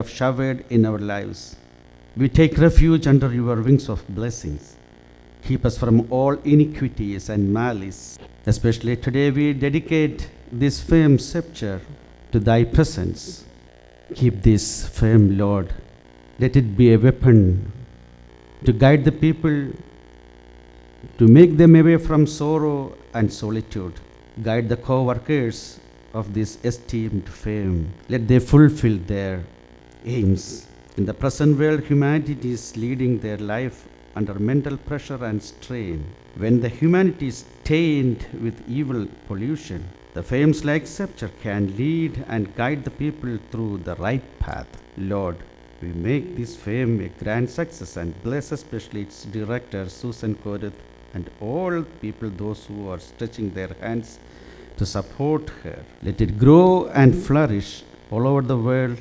have showered in our lives. We take refuge under your wings of blessings. Keep us from all iniquities and malice. Especially today we dedicate this firm sceptre to thy presence. Keep this firm, Lord. Let it be a weapon to guide the people, to make them away from sorrow and solitude. Guide the co-workers of this esteemed fame. Let them fulfill their aims. In the present world, humanity is leading their life under mental pressure and strain. When the humanity is stained with evil pollution, the fames like Sceptre can lead and guide the people through the right path. Lord, we make this fame a grand success and bless especially its director, Susan Koruthu, and all people, those who are stretching their hands to support her. Let it grow and flourish all over the world.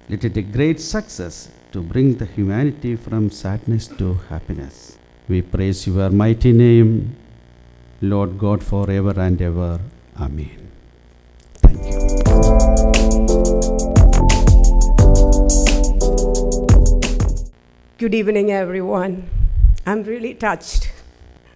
Let it be a great success to bring the humanity from sadness to happiness. We praise your mighty name, Lord God, forever and ever. Amen. Thank you. Good evening, everyone. I'm really touched.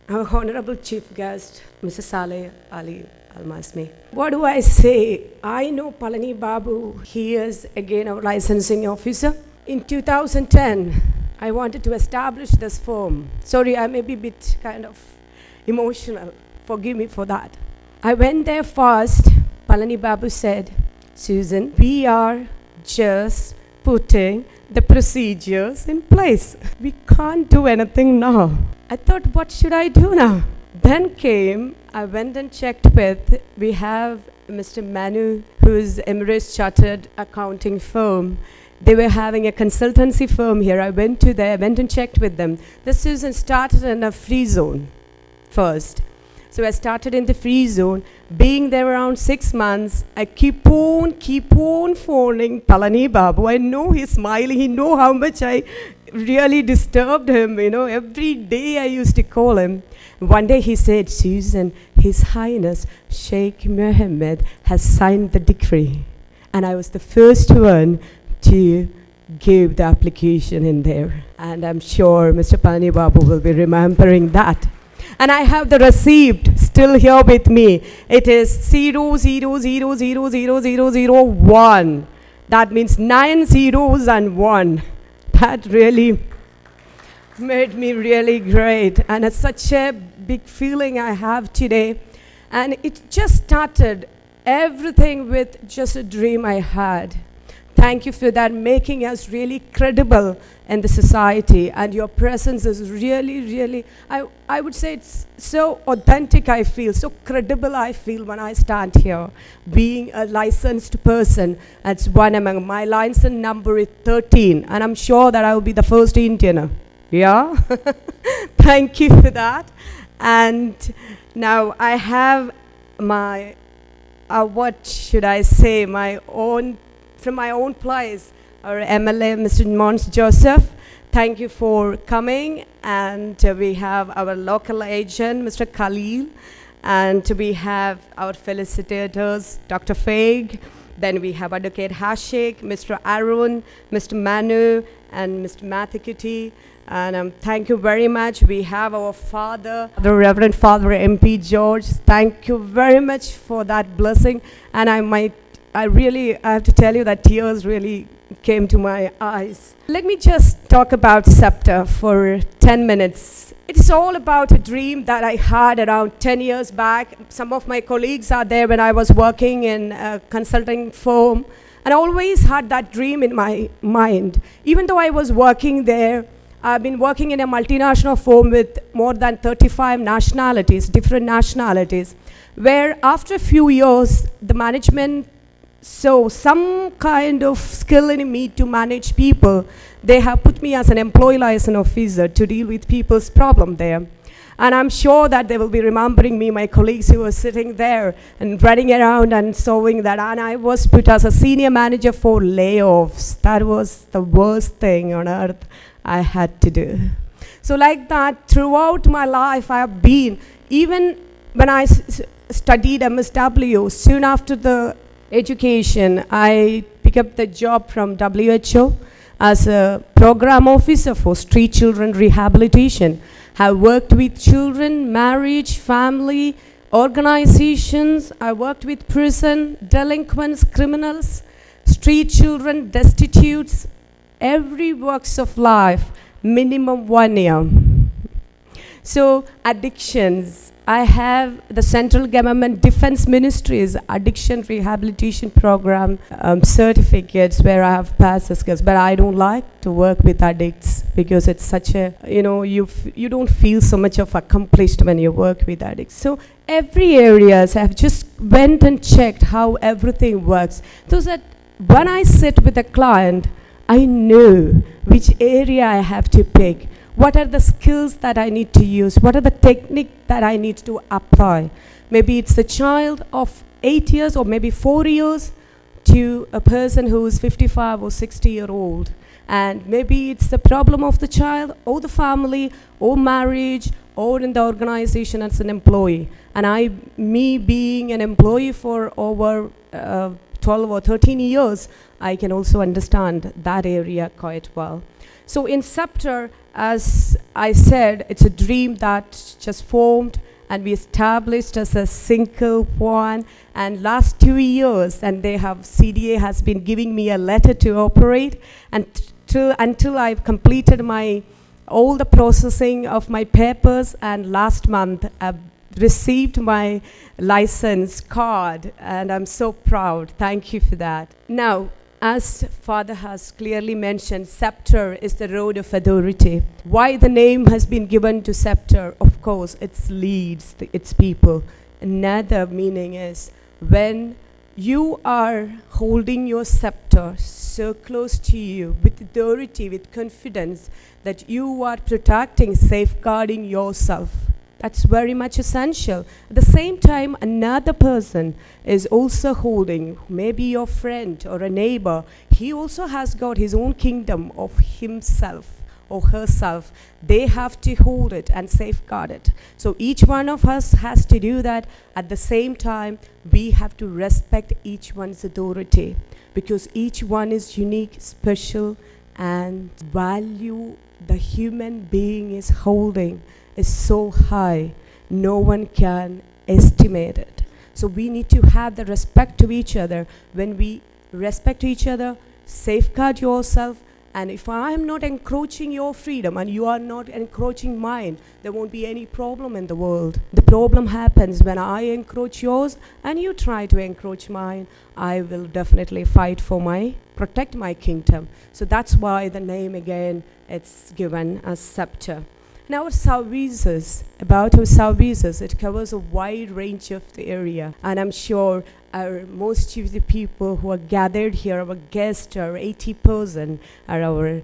Our honorable chief guest, Mr. Saleh Ali Almasmi. What do I say? I know Palani Babu. He is again our licensing officer. In 2010, I wanted to establish this firm. Sorry, I may be a bit kind of emotional. Forgive me for that. I went there first. Palani Babu said, Susan, we are just putting the procedures in place. We can't do anything now. I thought, what should I do now? Then I went and checked with, we have Mr. Manu, who is Emirates Chartered Accounting Firm. They were having a consultancy firm here. I went and checked with them. The Susan started in a free zone first. So I started in the free zone. Being there around 6 months, I keep on phoning Palani Babu. I know he's smiling. He know how much I really disturbed him. Every day I used to call him. One day he said, Susan, His Highness Sheikh Mohammed has signed the decree. And I was the first one to give the application in there. And I'm sure Mr. Palani Babu will be remembering that. And I have the receipt still here with me. It is 000000001. That means 9 zeros and 1. That really made me really great. And it's such a big feeling I have today. And it just started everything with just a dream I had. Thank you for that, making us really credible in the society. And your presence is really, I would say it's so authentic I feel, so credible I feel when I stand here. Being a licensed person, that's one among my license number is 13. And I'm sure that I will be the first Indian. Yeah? Thank you for that. And now I have my, what should I say, from my own place, our MLA, Mr. Mons Joseph. Thank you for coming. And we have our local agent, Mr. Khalil. And we have our felicitators, Dr. Faig. Then we have Advocate Hashik, Mr. Arun, Mr. Manu, and Mr. Mathikuti. And thank you very much. We have our father, the Reverend Father MP George. Thank you very much for that blessing. And I have to tell you that tears really came to my eyes. Let me just talk about Sceptre for 10 minutes. It's all about a dream that I had around 10 years back. Some of my colleagues are there when I was working in a consulting firm. And I always had that dream in my mind. Even though I was working there, I've been working in a multinational firm with more than 35 nationalities, different nationalities, where after a few years, the management saw some kind of skill in me to manage people. They have put me as an employee liaison officer to deal with people's problem there. And I'm sure that they will be remembering me, my colleagues who were sitting there and running around and solving that. And I was put as a senior manager for layoffs. That was the worst thing on earth I had to do. So like that, throughout my life, I have been, even when I studied MSW, soon after the education, I pick up the job from WHO as a program officer for street children rehabilitation. Have worked with children, marriage, family, organizations. I worked with prison, delinquents, criminals, street children, destitutes, every walks of life, minimum 1 year. So addictions, I have the central government defense ministry's addiction rehabilitation program certificates where I have passed the skills, but I don't like to work with addicts because it's such a, you don't feel so much of accomplished when you work with addicts. So every areas I've just went and checked how everything works, so that when I sit with a client, I know which area I have to pick. What are the skills that I need to use? What are the technique that I need to apply? Maybe it's a child of 8 years or maybe 4 years to a person who is 55 or 60-year-old. And maybe it's the problem of the child or the family or marriage or in the organization as an employee. And me being an employee for over 12 or 13 years, I can also understand that area quite well. So in Sceptre, as I said, it's a dream that just formed and we established as a single one. And last 2 years, and CDA has been giving me a letter to operate, and until I've completed all the processing of my papers, and last month I received my license card, and I'm so proud. Thank you for that. Now, as Father has clearly mentioned, Sceptre is the road of authority. Why the name has been given to Sceptre? Of course, it leads its people. Another meaning is when you are holding your scepter so close to you with authority, with confidence that you are protecting, safeguarding yourself. That's very much essential. At the same time, another person is also holding, maybe your friend or a neighbor, he also has got his own kingdom of himself or herself. They have to hold it and safeguard it. So each one of us has to do that. At the same time, we have to respect each one's authority because each one is unique, special, and value the human being is holding is so high, no one can estimate it. So we need to have the respect to each other. When we respect each other, safeguard yourself, and if I am not encroaching your freedom and you are not encroaching mine, there won't be any problem in the world. The problem happens when I encroach yours and you try to encroach mine. I will definitely fight for protect my kingdom. So that's why the name again, it's given as Sceptre. Now our services, it covers a wide range of the area, and I'm sure most of the people who are gathered here, our guests, our 80% are our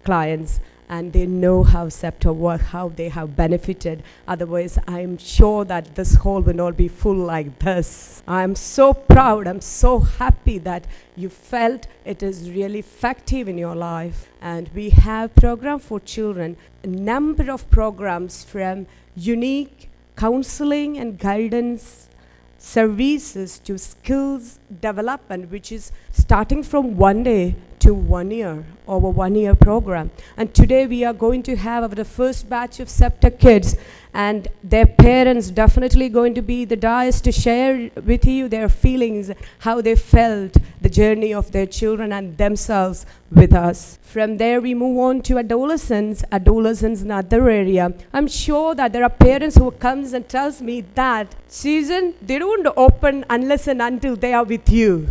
clients, and they know how Sceptre works, how they have benefited. Otherwise, I'm sure that this hall will not be full like this. I'm so proud, I'm so happy that you felt it is really effective in your life. And we have program for children, a number of programs from unique counseling and guidance services to skills development, which is starting from 1 day to 1 year, over 1 year program. And today we are going to have the first batch of Sceptre kids, and their parents definitely going to be the dais to share with you their feelings, how they felt the journey of their children and themselves with us. From there we move on to adolescents another area. I'm sure that there are parents who comes and tells me that, Susan, they don't open unless and until they are with you.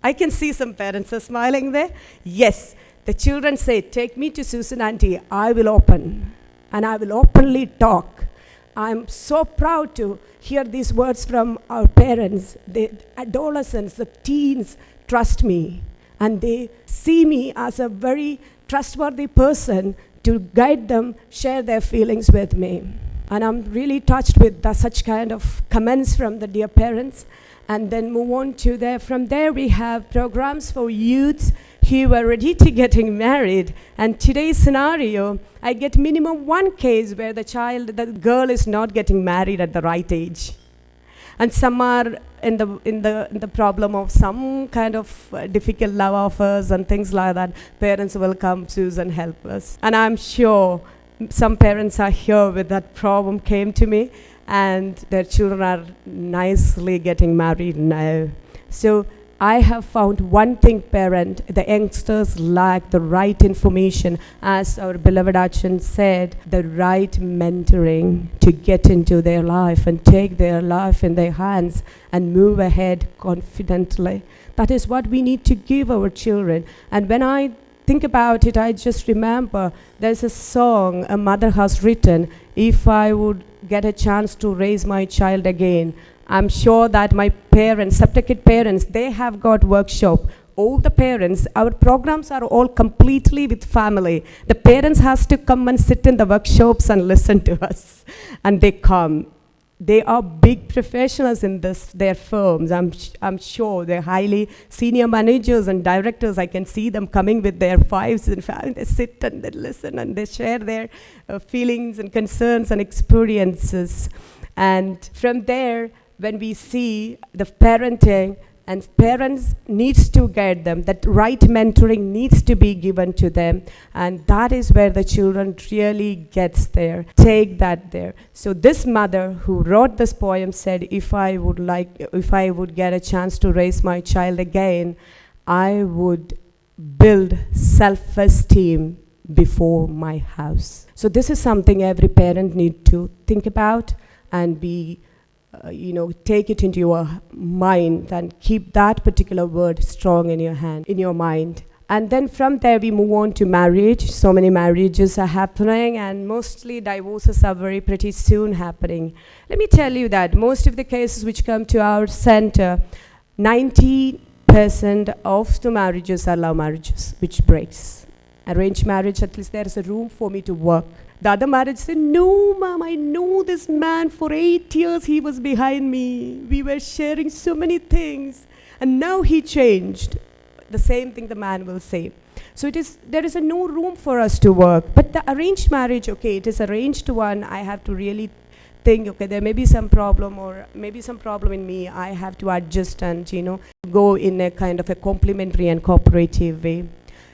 I can see some parents are smiling there. Yes, the children say, take me to Susan auntie, I will open and I will openly talk. I'm so proud to hear these words from our parents. The adolescents, the teens trust me, and they see me as a very trustworthy person to guide them, share their feelings with me. And I'm really touched with such kind of comments from the dear parents. And then move on to there. From there we have programs for youths who are ready to getting married. And today's scenario, I get minimum one case where the girl is not getting married at the right age. And some are in the problem of some kind of difficult love affairs and things like that. Parents will come to us and help us. And I'm sure some parents are here with that problem came to me, and their children are nicely getting married now. So I have found one thing, parent, the youngsters lack the right information, as our beloved Achan said, the right mentoring to get into their life and take their life in their hands and move ahead confidently. That is what we need to give our children. And when I think about it, I just remember there's a song a mother has written, if I would get a chance to raise my child again. I'm sure that my parents, Sceptre kid parents, they have got workshop. All the parents, our programs are all completely with family. The parents has to come and sit in the workshops and listen to us. And they come. They are big professionals in their firms. I'm sure they're highly senior managers and directors. I can see them coming with their wives and family. They sit and they listen and they share their feelings and concerns and experiences. And from there, when we see the parenting, and parents needs to guide them, that right mentoring needs to be given to them, and that is where the children really gets there, take that there. So this mother who wrote this poem said, if I would get a chance to raise my child again, I would build self-esteem before my house. So this is something every parent need to think about and be take it into your mind and keep that particular word strong in your mind. And then from there we move on to marriage. So many marriages are happening, and mostly divorces are pretty soon happening. Let me tell you that most of the cases which come to our center, 90% of the marriages are love marriages, which breaks. Arranged marriage, at least there is a room for me to work. The other marriage said, no, ma'am, I know this man for 8 years. He was behind me. We were sharing so many things. And now he changed. The same thing the man will say. So there is no room for us to work. But the arranged marriage, okay, it is arranged one. I have to really think, okay, there may be some problem or maybe some problem in me. I have to adjust and, go in a kind of a complementary and cooperative way.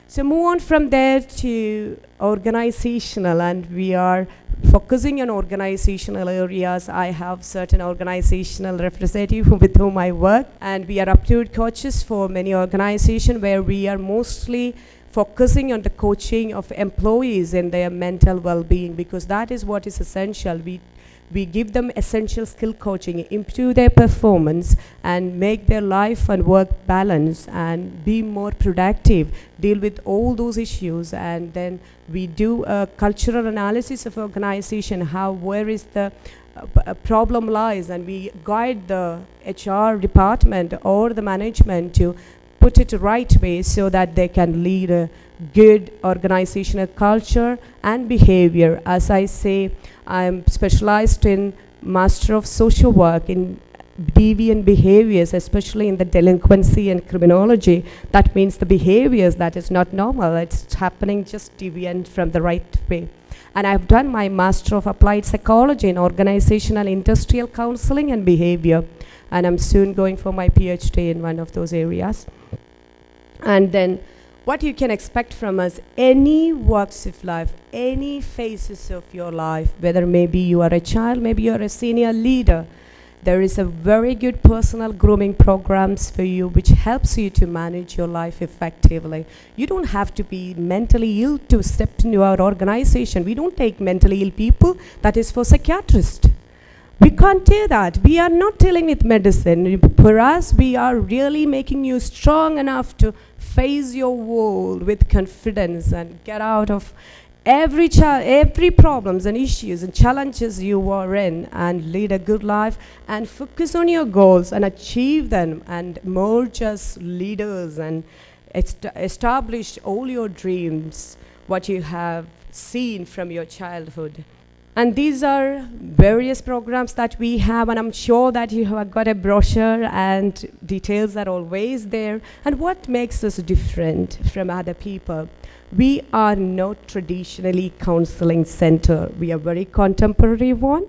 So move on from there to organizational, and we are focusing on organizational areas. I have certain organizational representatives with whom I work, and we are aptitude coaches for many organizations where we are mostly focusing on the coaching of employees in their mental well-being, because that is what is essential. We give them essential skill coaching, improve their performance and make their life and work balance and be more productive, deal with all those issues. And then we do a cultural analysis of organization, where is the problem lies, and we guide the HR department or the management to put it the right way so that they can lead a good organizational culture and behavior. As I say, I'm specialized in Master of Social Work in deviant behaviors, especially in the delinquency and criminology. That means the behaviors that is not normal. It's happening just deviant from the right way. And I've done my Master of Applied Psychology in Organizational Industrial Counseling and Behavior. And I'm soon going for my PhD in one of those areas. And then what you can expect from us, any walks of life, any phases of your life, whether maybe you are a child, maybe you are a senior leader, there is a very good personal grooming programs for you which helps you to manage your life effectively. You don't have to be mentally ill to step into our organization. We don't take mentally ill people. That is for psychiatrists. We can't do that. We are not dealing with medicine. For us, we are really making you strong enough to face your world with confidence and get out of every problems and issues and challenges you are in and lead a good life and focus on your goals and achieve them and emerge as leaders and establish all your dreams, what you have seen from your childhood. And these are various programs that we have, and I'm sure that you have got a brochure and details are always there. And what makes us different from other people? We are not traditionally counseling center. We are very contemporary one.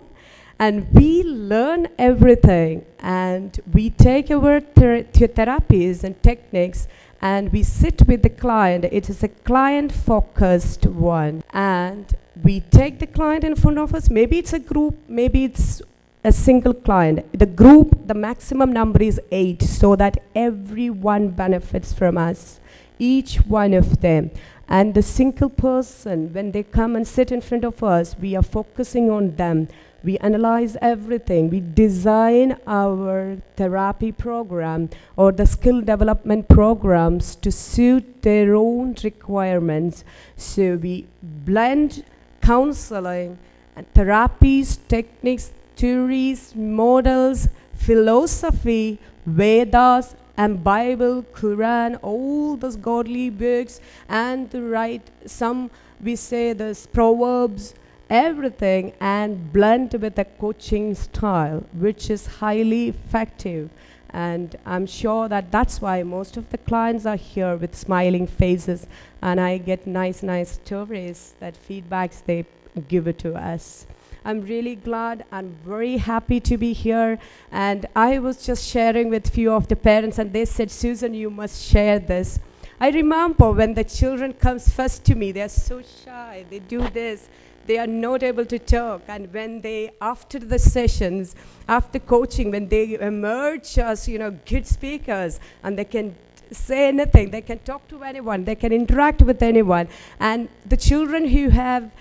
And we learn everything, and we take our therapies and techniques, and we sit with the client. It is a client-focused one. And we take the client in front of us. Maybe it's a group, maybe it's a single client. The group, the maximum number is 8, so that everyone benefits from us, each one of them. And the single person, when they come and sit in front of us, we are focusing on them. We analyze everything. We design our therapy program or the skill development programs to suit their own requirements. So we blend counseling and therapies, techniques, theories, models, philosophy, Vedas, and Bible, Quran, all those godly books, and the right, some we say this Proverbs, everything, and blend with a coaching style, which is highly effective. And I'm sure that that's why most of the clients are here with smiling faces, and I get nice stories, that feedbacks they give it to us. I'm really glad and very happy to be here. And I was just sharing with few of the parents, and they said, Susan, you must share this. I remember when the children comes first to me, they're so shy, they do this, they are not able to talk. And when they, after the sessions, after coaching, when they emerge as, good speakers, and they can say anything, they can talk to anyone, they can interact with anyone. And the children who have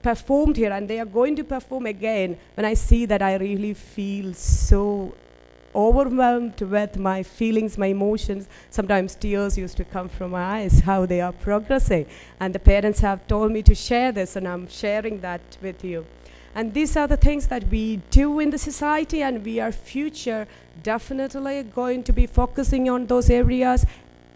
performed here, and they are going to perform again, when I see that, I really feel so overwhelmed with my feelings, my emotions. Sometimes tears used to come from my eyes, how they are progressing. And the parents have told me to share this, and I'm sharing that with you. And these are the things that we do in the society, and we are future definitely going to be focusing on those areas.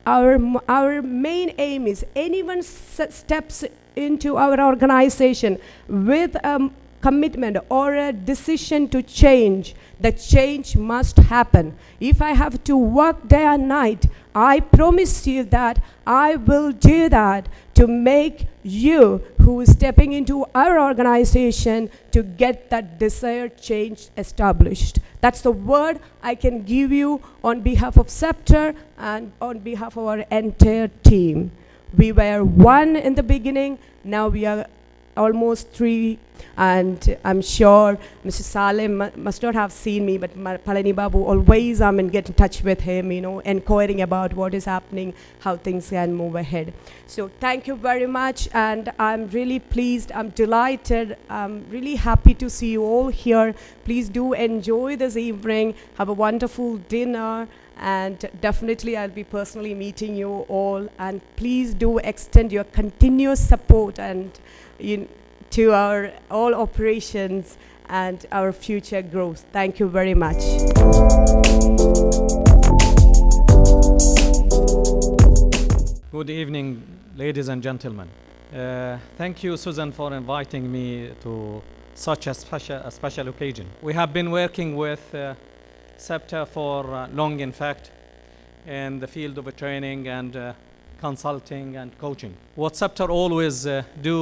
Our main aim is anyone steps into our organization with a commitment or a decision to change, the change must happen. If I have to work day and night, I promise you that I will do that to make you who is stepping into our organization to get that desired change established. That's the word I can give you on behalf of Sceptre and on behalf of our entire team. We were 1 in the beginning, now we are almost 3, and I'm sure Mr. Salim must not have seen me, but Palani Babu always get in touch with him, inquiring about what is happening, how things can move ahead. So thank you very much, and I'm really pleased, I'm delighted, I'm really happy to see you all here. Please do enjoy this evening, have a wonderful dinner, and definitely I'll be personally meeting you all, and please do extend your continuous support and to our all operations and our future growth. Thank you very much. Good evening, ladies and gentlemen. Thank you, Susan, for inviting me to such a special occasion. We have been working with Sceptre for long, in fact, in the field of training and consulting and coaching. What Sceptre always do